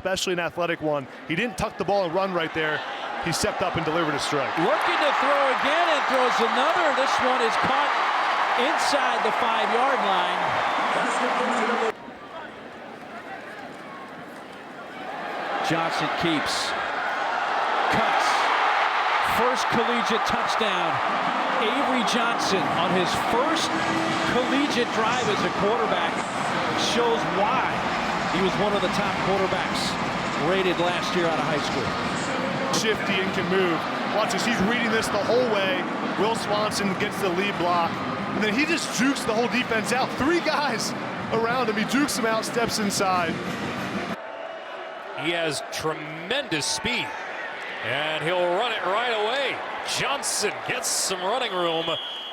especially an athletic one. He didn't tuck the ball and run right there. He stepped up and delivered a strike. Looking to throw again and throws another. This one is caught inside the 5-yard line. Johnson keeps, cuts, first collegiate touchdown. Avery Johnson on his first collegiate drive as a quarterback shows why he was one of the top quarterbacks rated last year out of high school. Shifty and can move. Watch as he's reading this the whole way. Will Swanson gets the lead block, and then he just jukes the whole defense out. 3 guys around him. He jukes them out, steps inside. He has tremendous speed, and he'll run it right away. Johnson gets some running room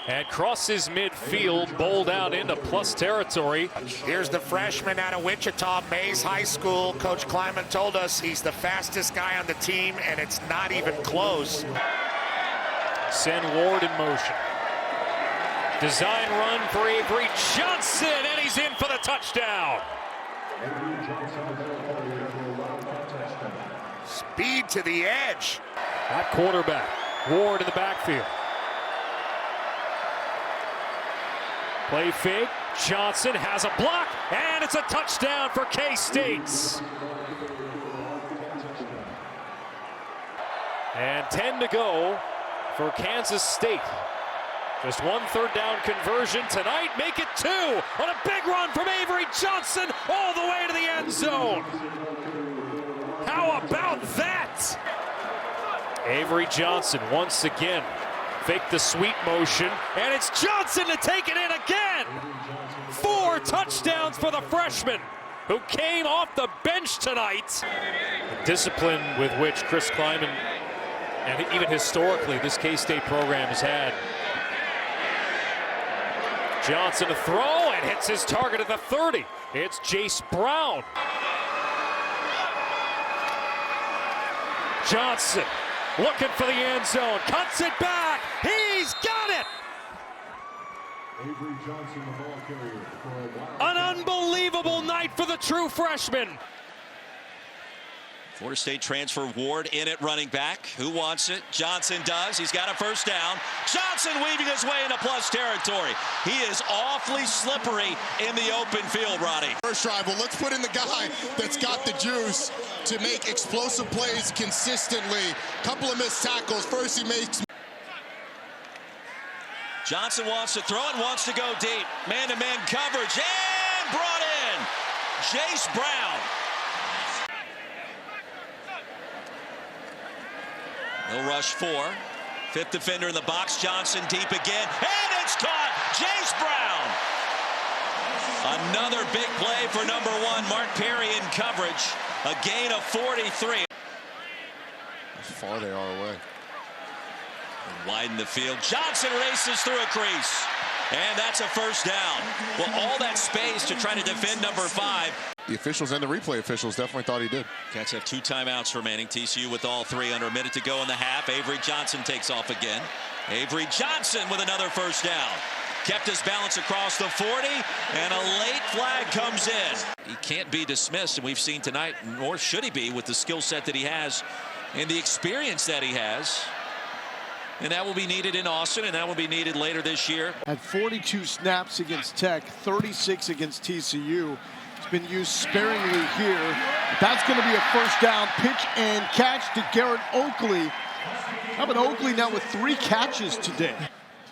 and crosses midfield, bowled out into plus territory. Here's the freshman out of Wichita, Mays High School. Coach Kleiman told us he's the fastest guy on the team, and it's not even close. Send Ward in motion. Design run for Avery Johnson, and he's in for the touchdown. Speed to the edge. That quarterback, Ward in the backfield. Play fake, Johnson has a block, and it's a touchdown for K-State. And 10 to go for Kansas State. Just 1 third-down conversion tonight, make it 2 on a big run from Avery Johnson all the way to the end zone. How about that? Avery Johnson once again fake the sweep motion, and it's Johnson to take it in again. 4 touchdowns for the freshman who came off the bench tonight. The discipline with which Chris Kleiman, and even historically, this K-State program has had. Johnson to throw and hits his target at the 30. It's Jace Brown. Johnson looking for the end zone, cuts it back, he's got it! Avery Johnson, the ball carrier for An unbelievable night for the true freshman. Florida State transfer Ward in at running back. Who wants it? Johnson does. He's got a first down. Johnson weaving his way into plus territory. He is awfully slippery in the open field, Ronnie. First drive, well, let's put in the guy that's got the juice to make explosive plays consistently. Couple of missed tackles. First he makes. Johnson wants to throw and wants to go deep. Man-to-man coverage and brought in Jace Brown. No rush 4. 5th defender in the box. Johnson deep again. And it's caught. Jace Brown. Another big play for number 1. Mark Perry in coverage. A gain of 43. How far they are away. Widen the field. Johnson races through a crease. And that's a first down. Well, all that space to try to defend number 5. The officials and the replay officials definitely thought he did. Cats have 2 timeouts remaining. TCU with all 3 under a minute to go in the half. Avery Johnson takes off again. Avery Johnson with another first down. Kept his balance across the 40, and a late flag comes in. He can't be dismissed, and we've seen tonight, nor should he be, with the skill set that he has and the experience that he has. And that will be needed in Austin, and that will be needed later this year. Had 42 snaps against Tech, 36 against TCU. It's been used sparingly here. That's going to be a first down. Pitch and catch to Garrett Oakley. How about Oakley now with 3 catches today?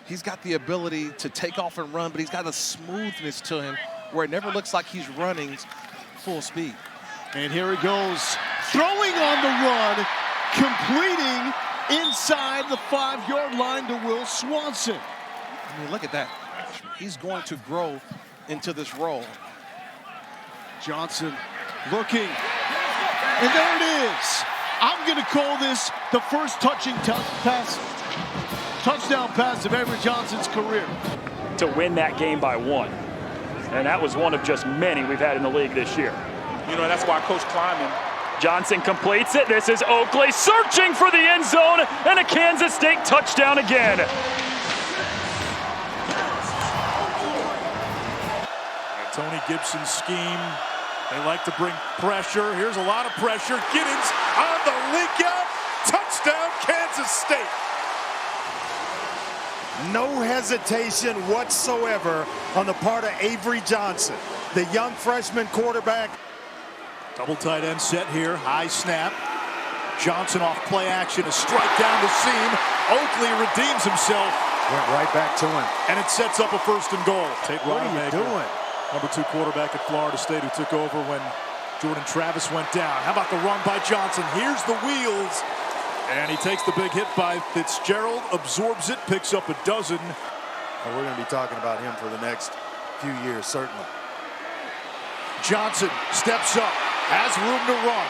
He's got the ability to take off and run, but he's got a smoothness to him where it never looks like he's running full speed. And here he goes, throwing on the run, completing inside the 5-yard line to Will Swanson. I mean, look at that. He's going to grow into this role. Johnson looking, and there it is. I'm going to call this the first touchdown pass of Avery Johnson's career. To win that game by 1, and that was one of just many we've had in the league this year. You know, that's why Coach Kleiman. Johnson completes it. This is Oakley searching for the end zone, and a Kansas State touchdown again. Tony Gibson's scheme They like to bring pressure. Here's a lot of pressure. Giddens on the leak out. Touchdown, Kansas State. No hesitation whatsoever on the part of Avery Johnson, the young freshman quarterback. Double tight end set here. High snap. Johnson off play action. A strike down the seam. Oakley redeems himself. Went right back to him. And it sets up a 1st and goal. What are you doing? Number 2 quarterback at Florida State who took over when Jordan Travis went down. How about the run by Johnson? Here's the wheels. And he takes the big hit by Fitzgerald, absorbs it, picks up a dozen. Well, we're going to be talking about him for the next few years, certainly. Johnson steps up, has room to run.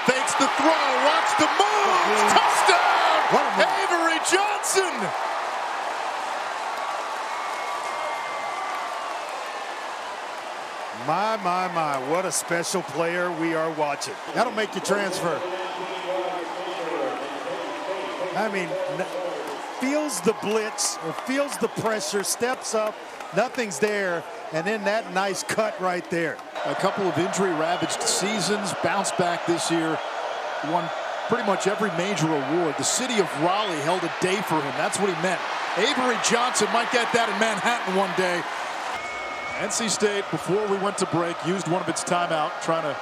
Fakes the throw, watch the move, touchdown! Avery Johnson! My, what a special player we are watching. That'll make you transfer. I mean, feels the blitz, or feels the pressure, steps up, nothing's there, and then that nice cut right there. A couple of injury-ravaged seasons, bounced back this year, won pretty much every major award. The city of Raleigh held a day for him. That's what he meant. Avery Johnson might get that in Manhattan one day. NC State, before we went to break, used one of its timeout, trying to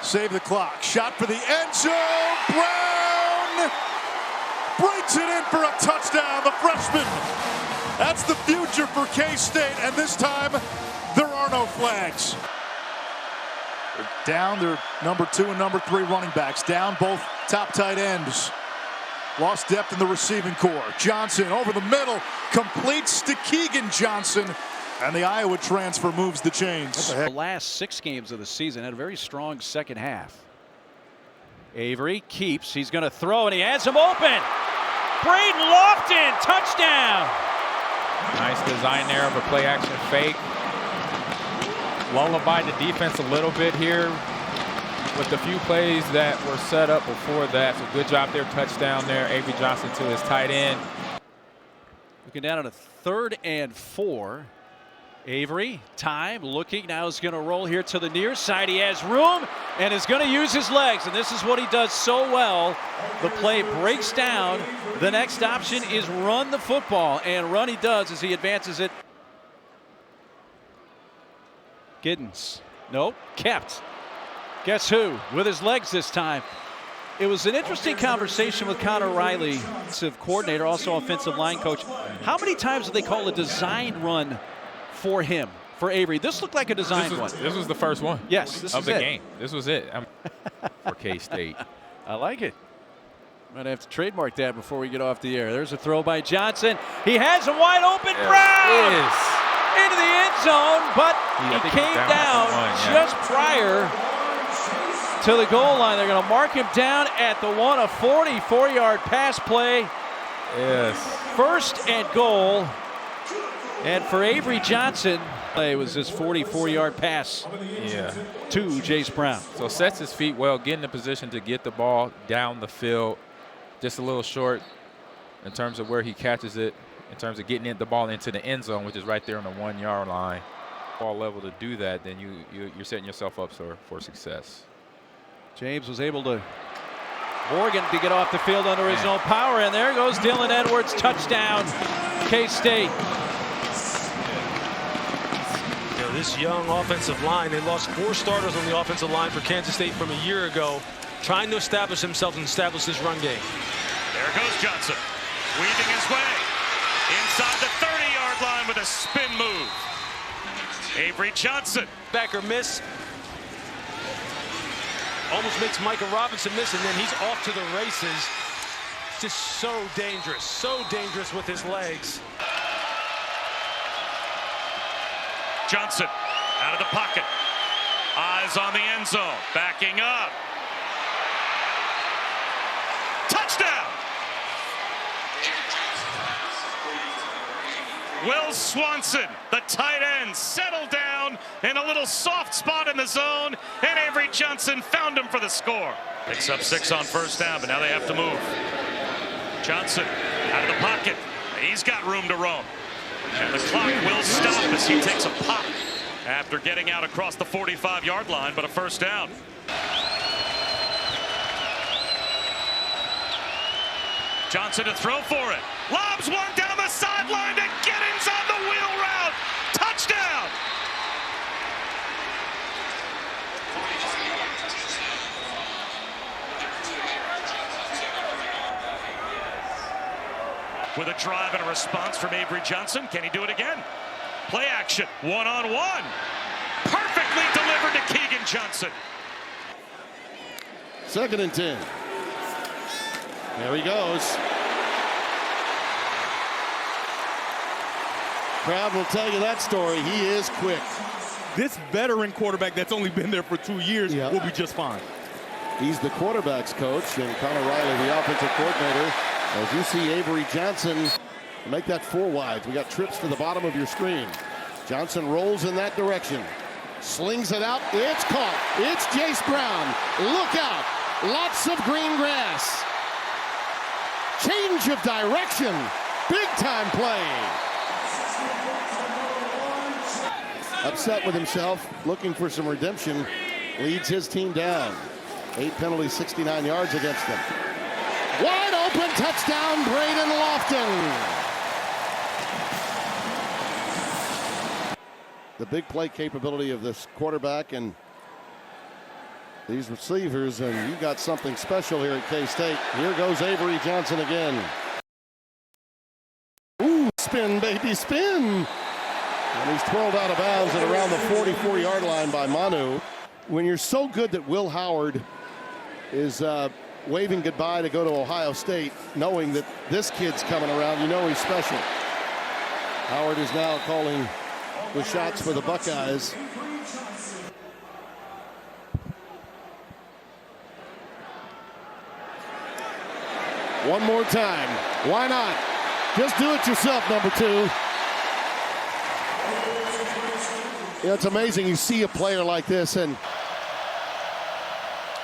save the clock. Shot for the end zone. Brown breaks it in for a touchdown, the freshman. That's the future for K-State, and this time, there are no flags. They're down their number 2 and number 3 running backs. Down both top tight ends. Lost depth in the receiving core. Johnson over the middle, completes to Keegan Johnson. And the Iowa transfer moves the chains. The last 6 games of the season had a very strong second half. Avery keeps. He's going to throw, and he has him open. Braden Lofton, touchdown. Nice design there of a play action fake. Lullaby the defense a little bit here with the few plays that were set up before that. So good job there, touchdown there. Avery Johnson to his tight end. Looking down at a 3rd and 4. Avery, time, looking, now is going to roll here to the near side. He has room and is going to use his legs, and this is what he does so well. The play breaks down. The next option is run the football, and run he does as he advances it. Giddens, nope, kept. Guess who? With his legs this time. It was an interesting conversation with Connor Riley, offensive coordinator, also offensive line coach. How many times do they call a design run for him, for Avery? This looked like a design one. This was the first one. Yes, this of was the it. game. This was it for K-State. I like it. Might have to trademark that before we get off the air. There's a throw by Johnson. He has a wide open Brown into the end zone, but he came down just prior to the goal line. They're going to mark him down at the 1, a 44-yard pass play. Yes. 1st and goal. And for Avery Johnson, it was his 44-yard pass to Jace Brown. So sets his feet well, getting in position to get the ball down the field. Just a little short in terms of where he catches it, in terms of getting the ball into the end zone, which is right there on the 1-yard line. Ball level to do that, then you're setting yourself up for success. James was able to, Morgan to get off the field under his own power, and there goes Dylan Edwards, touchdown, K-State. This young offensive line, they lost 4 starters on the offensive line for Kansas State from a year ago, trying to establish himself and establish this run game. There goes Johnson, weaving his way inside the 30-yard line with a spin move. Avery Johnson. Backer miss. Almost makes Micah Robinson miss, and then he's off to the races. Just so dangerous with his legs. Johnson out of the pocket. Eyes on the end zone. Backing up. Touchdown! Will Swanson, the tight end, settled down in a little soft spot in the zone, and Avery Johnson found him for the score. Picks up 6 on 1st down, but now they have to move. Johnson out of the pocket. He's got room to roam. And the clock will stop as he takes a pop. after getting out across the 45-yard line, but a first down. Johnson to throw for it. Lobs one down the sideline to Giddens on the wheel route. Touchdown! With a drive and a response from Avery Johnson. Can he do it again? Play action, one-on-one. Perfectly delivered to Keegan Johnson. 2nd and 10. There he goes. Crowd will tell you that story. He is quick. This veteran quarterback that's only been there for 2 years will be just fine. He's the quarterback's coach, and Connor Riley, the offensive coordinator. As you see Avery Johnson make that 4 wide. We got trips to the bottom of your screen. Johnson rolls in that direction. Slings it out. It's caught. It's Jace Brown. Look out. Lots of green grass. Change of direction. Big time play. Upset with himself, looking for some redemption. Leads his team down. 8 penalties, 69 yards against them. Wide open touchdown, Braden Lofton. The big play capability of this quarterback and these receivers, and you got something special here at K-State. Here goes Avery Johnson again. Ooh, spin, baby, spin. And he's twirled out of bounds at around the 44-yard line by Manu. When you're so good that Will Howard is waving goodbye to go to Ohio State, knowing that this kid's coming around, you know he's special. Howard is now calling the shots for the Buckeyes. One more time. Why not? Just do it yourself, number 2. Yeah, it's amazing. You see a player like this and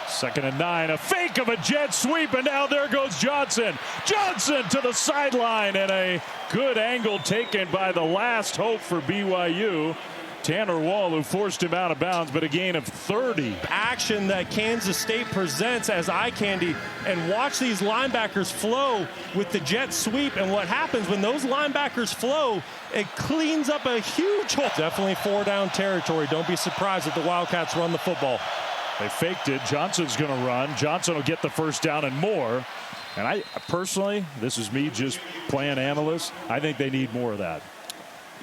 2nd and 9, a fake of a jet sweep, and now there goes Johnson. Johnson to the sideline, and a good angle taken by the last hope for BYU. Tanner Wall, who forced him out of bounds, but a gain of 30. Action that Kansas State presents as eye candy, and watch these linebackers flow with the jet sweep. And what happens when those linebackers flow, it cleans up a huge hole. Definitely 4-down territory. Don't be surprised if the Wildcats run the football. They faked it. Johnson's going to run. Johnson will get the first down and more. And I personally, this is me just playing analyst, I think they need more of that.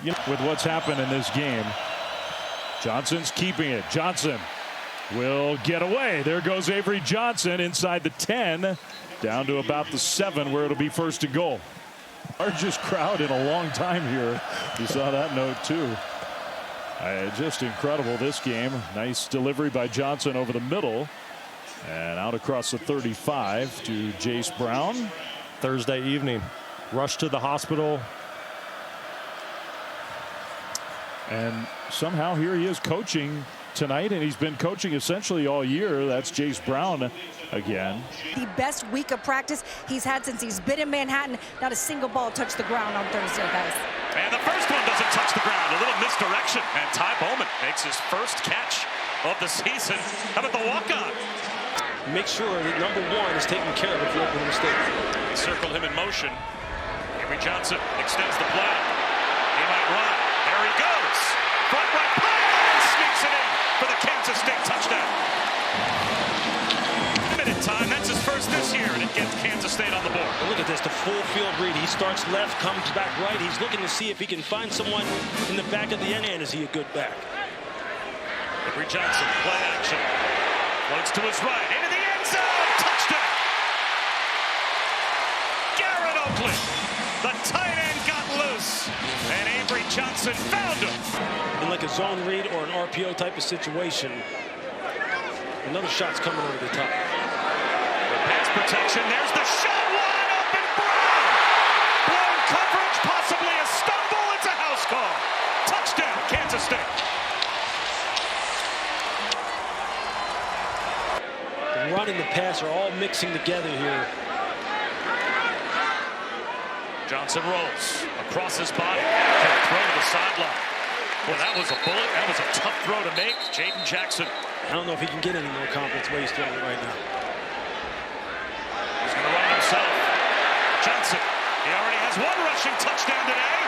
You know, with what's happened in this game, Johnson's keeping it. Johnson will get away. There goes Avery Johnson inside the 10, down to about the 7, where it'll be 1st and goal. Largest crowd in a long time here. You saw that note too. Just incredible this game. Nice delivery by Johnson over the middle and out across the 35 to Jace Brown. Thursday evening, rushed to the hospital. And somehow here he is coaching tonight, and he's been coaching essentially all year. That's Jace Brown again. The best week of practice he's had since he's been in Manhattan. Not a single ball touched the ground on Thursday, guys. And the first one doesn't touch the ground. A little misdirection. And Ty Bowman makes his first catch of the season. How about the walk-on? Make sure that number 1 is taken care of if you make a mistake. They circle him in motion. Avery Johnson extends the play. He might run. There he goes. Front right play. Sneaks it in for the Kansas State touchdown. Limited time. That's his first this year, and it gets Kansas State on the board. And look at this, the full field read. He starts left, comes back right. He's looking to see if he can find someone in the back of the end. Is he a good back? Avery Johnson, play action. Floats to his right, into the end zone. Touchdown. Garrett Oakley. The tight end got loose, and Avery Johnson found him. In like a zone read or an RPO type of situation, another shot's coming over the top. Pass protection, there's the shot, wide open, Brown! Blown coverage, possibly a stumble, it's a house call. Touchdown, Kansas State. The run and the pass are all mixing together here. Johnson rolls across his body, after a throw to the sideline. Well, that was a bullet. That was a tough throw to make. Jaden Jackson. I don't know if he can get any more confidence where he's throwing it right now. He's going to run himself. Johnson. He already has one rushing touchdown today.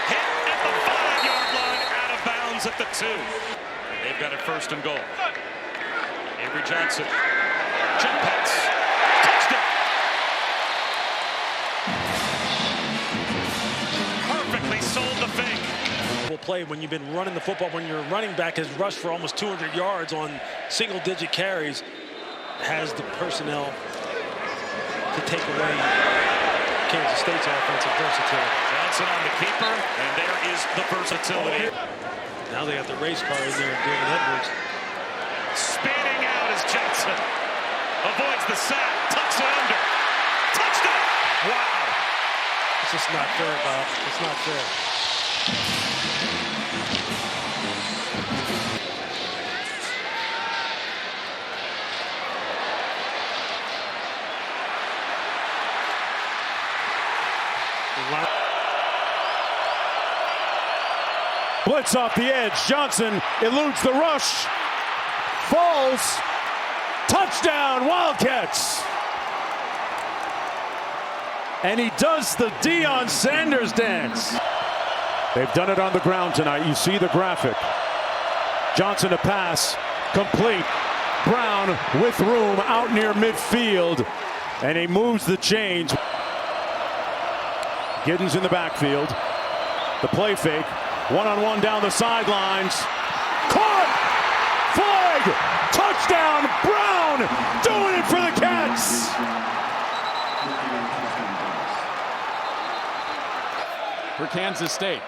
Hit at the 5-yard line, out of bounds at the 2. And they've got it first and goal. Avery Johnson. Jump pass. Touchdown. Perfectly sold the fake. Will play when you've been running the football, when your running back has rushed for almost 200 yards on single-digit carries, has the personnel to take away Kansas State's offensive versatility. Johnson on the keeper, and there is the versatility. Now they got the race car in there, David Edwards. Spinning out is Johnson. Avoids the sack, tucks it under. Touchdown! Wow. It's just not fair, Bob. It's not fair. Blitz off the edge. Johnson eludes the rush. Falls. Touchdown, Wildcats. And he does the Deion Sanders dance. They've done it on the ground tonight. You see the graphic. Johnson to pass. Complete. Brown with room out near midfield. And he moves the chains. Giddens in the backfield. The play fake. One-on-one down the sidelines. Caught! Flag! Touchdown! Brown doing it for the Cats! For Kansas State.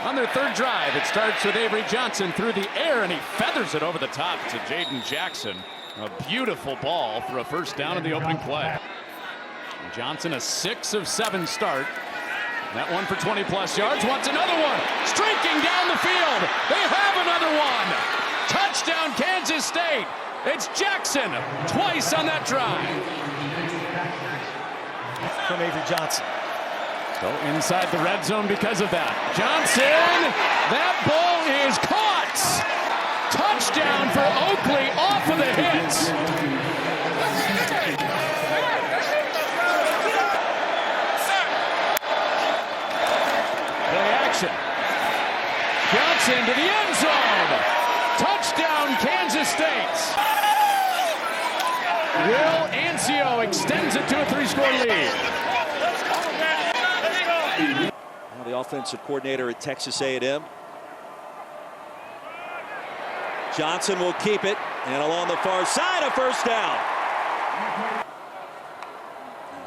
On their third drive, it starts with Avery Johnson through the air, and he feathers it over the top to Jaden Jackson. A beautiful ball for a first down in the opening play. Johnson, a 6 of 7 start. That one for 20-plus yards. Wants another one. Streaking down the field. They have another one. Touchdown, Kansas State. It's Jackson twice on that drive. From Avery Johnson. So inside the red zone because of that. Johnson, that ball is caught. Touchdown for Oakley off of the hit. Play action. Johnson to the end zone. Touchdown, Kansas State. Will Ancio extends it to a 3-score lead. Now the offensive coordinator at Texas A&M. Johnson will keep it, and along the far side, a first down.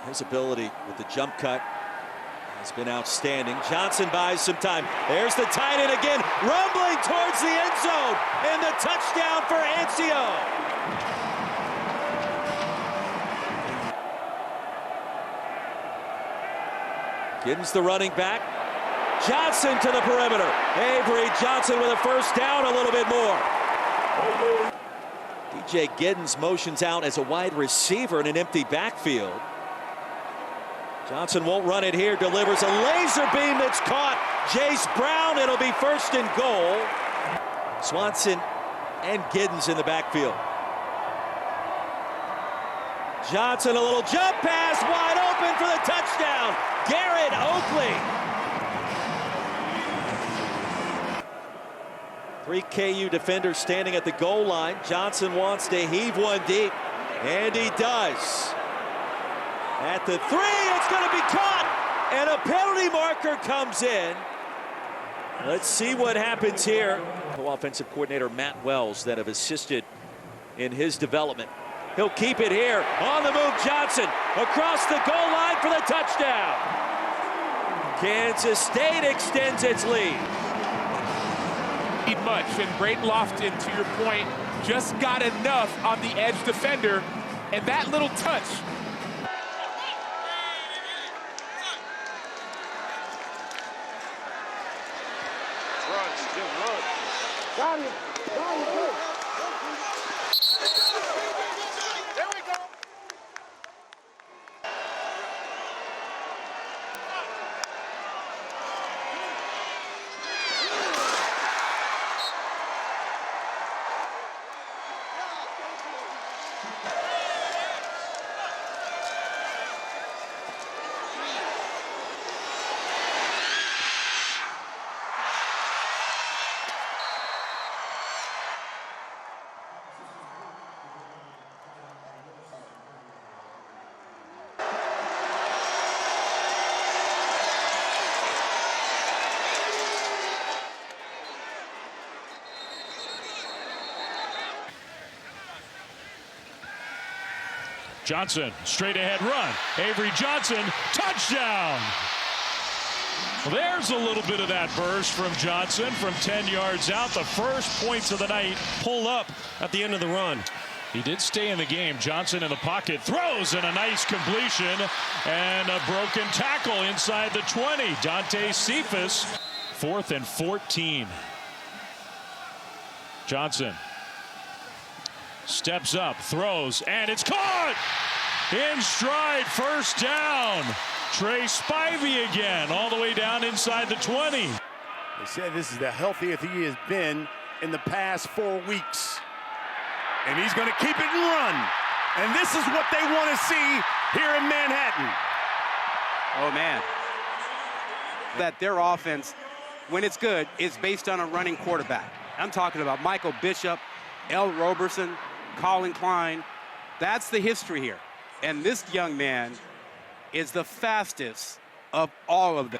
His ability with the jump cut has been outstanding. Johnson buys some time. There's the tight end again, rumbling towards the end zone, and the touchdown for Ancio. Giddens the running back. Johnson to the perimeter. Avery Johnson with a first down, a little bit more. DJ Giddens motions out as a wide receiver in an empty backfield. Johnson won't run it here, delivers a laser beam that's caught. Jace Brown, it'll be first and goal. Swanson and Giddens in the backfield. Johnson, a little jump pass, wide open for the touchdown. Garrett Oakley. 3 KU defenders standing at the goal line. Johnson wants to heave one deep, and he does. At the 3, it's going to be caught, and a penalty marker comes in. Let's see what happens here. Offensive coordinator Matt Wells that have assisted in his development. He'll keep it here. On the move, Johnson across the goal line for the touchdown. Kansas State extends its lead. Much, and Braden Lofton, to your point, just got enough on the edge defender, and that little touch. Run, still run. Got him. There we go. Johnson, straight ahead run. Avery Johnson, touchdown! Well, there's a little bit of that burst from Johnson from 10 yards out. The first points of the night. Pull up at the end of the run. He did stay in the game. Johnson in the pocket, throws, and a nice completion. And a broken tackle inside the 20. Dante Cephas, 4th and 14. Johnson steps up, throws, and it's caught! In stride, first down. Trey Spivey again, all the way down inside the 20. They said this is the healthiest he has been in the past 4 weeks. And he's going to keep it and run. And this is what they want to see here in Manhattan. Oh, man. That their offense, when it's good, is based on a running quarterback. I'm talking about Michael Bishop, L. Roberson, Colin Klein. That's the history here. And this young man is the fastest of all of them.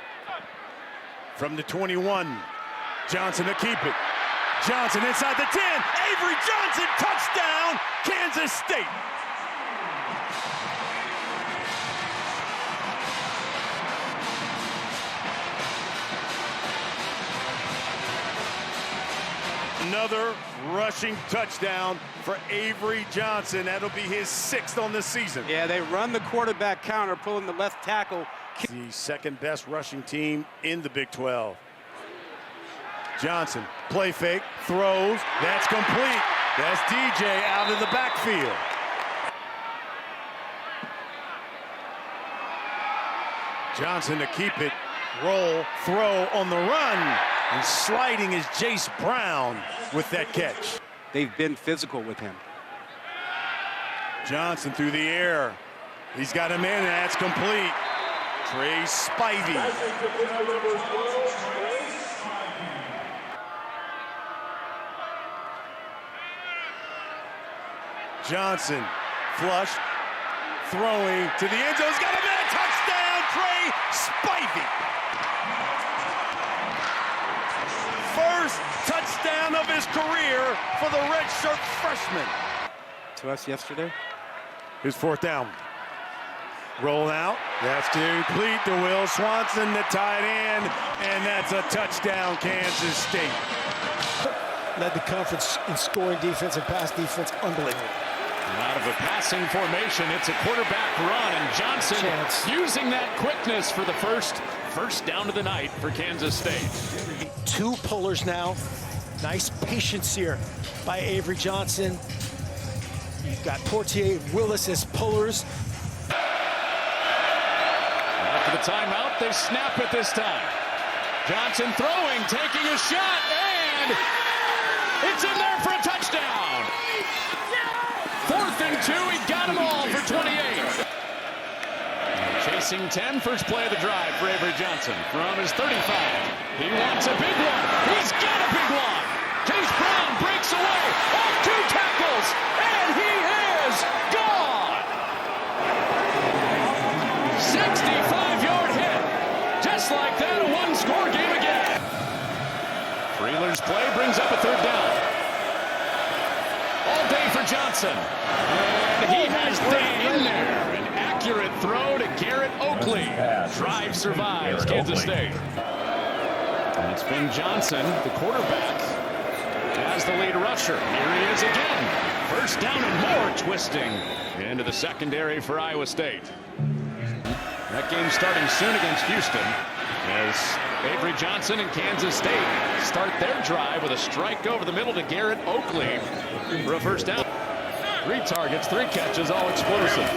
From the 21, Johnson to keep it. Johnson inside the 10. Avery Johnson, touchdown, Kansas State. Another rushing touchdown for Avery Johnson. That'll be his 6th on the season. Yeah, they run the quarterback counter, pulling the left tackle. The second best rushing team in the Big 12. Johnson, play fake, throws, that's complete. That's DJ out of the backfield. Johnson to keep it, roll, throw on the run. And sliding is Jace Brown with that catch. They've been physical with him. Johnson through the air. He's got him in, and that's complete. Trey Spivey. Johnson, flush, throwing to the end zone. He's got him in, a touchdown, Trey Spivey. First touchdown of his career for the redshirt freshman. To us yesterday. Here's 4th down. Roll out. That's complete to Will Swanson, the tight end, and that's a touchdown, Kansas State. Led the conference in scoring defense and pass defense. Unbelievable. Out of a passing formation, it's a quarterback run, and Johnson using that quickness for the first down of the night for Kansas State. 2 pullers now. Nice patience here by Avery Johnson. You've got Portier, Willis as pullers. After the timeout, they snap it this time. Johnson throwing, taking a shot, and it's in there for a touchdown. 4th and 2, he got them all for 28. Chasing 10, first play of the drive for Avery Johnson from his 35. He wants a big one. He's got a big one. Jace Brown breaks away off 2 tackles, and he is gone. 65-yard hit. Just like that, a 1-score game again. Freeler's play brings up a 3rd down. All day for Johnson. And he has Day in there. An accurate throw to Garrett Oakley. Drive survives Kansas State. And it's been Johnson, the quarterback, as the lead rusher. Here he is again. First down and more, twisting into the secondary for Iowa State. That game starting soon against Houston as Avery Johnson and Kansas State start their drive with a strike over the middle to Garrett Oakley for a first down. 3 targets, 3 catches, all explosive.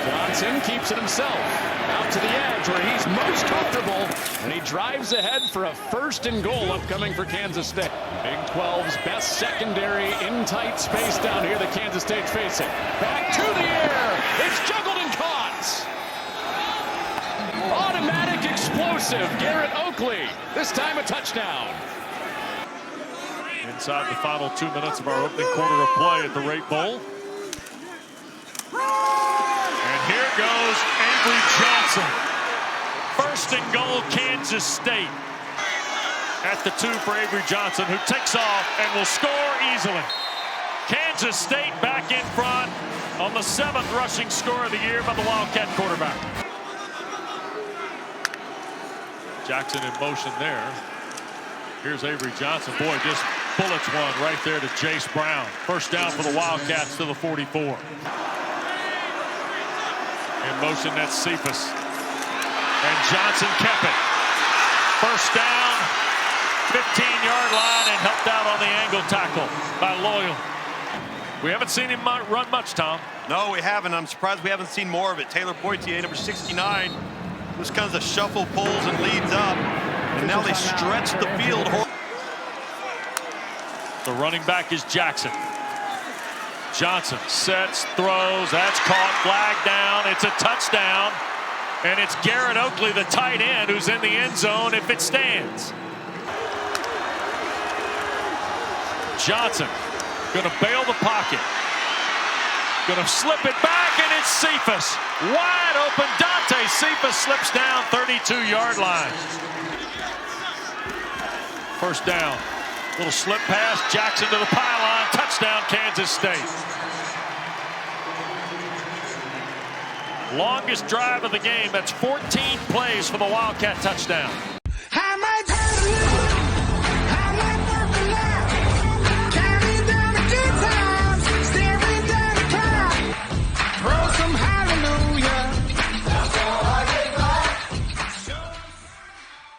Johnson keeps it himself. Out to the edge where he's most comfortable, and he drives ahead for a 1st and goal upcoming for Kansas State. Big 12's best secondary in tight space down here that Kansas State's facing. Back to the air. It's juggled and caught. Automatic explosive Garrett Oakley. This time a touchdown. Inside the final 2 minutes of our opening quarter of play at the Rate Bowl. And here goes Avery Johnson. 1st and goal, Kansas State. At the 2 for Avery Johnson, who takes off and will score easily. Kansas Kansas State back in front on the 7th rushing score of the year by the Wildcat quarterback. Jackson in motion there. Here's Avery Johnson. Boy, just bullets one right there to Jace Brown. First down for the Wildcats to the 44. In motion, that's Cephas. And Johnson kept it. First down, 15-yard line, and helped out on the angle tackle by Loyal. We haven't seen him run much, Tom. No, we haven't. I'm surprised we haven't seen more of it. Taylor Poitier, number 69, just kind of the shuffle, pulls, and leads up. And now they stretch the field. The running back is Jackson. Johnson sets, throws, that's caught, flag down, it's a touchdown. And it's Garrett Oakley, the tight end, who's in the end zone if it stands. Johnson gonna bail the pocket. Gonna slip it back, and it's Cephas. Wide open, Dante Cephas slips down 32-yard line. First down. Little slip pass, Jackson to the pylon, touchdown Kansas State. Longest drive of the game, that's 14 plays for the Wildcat touchdown.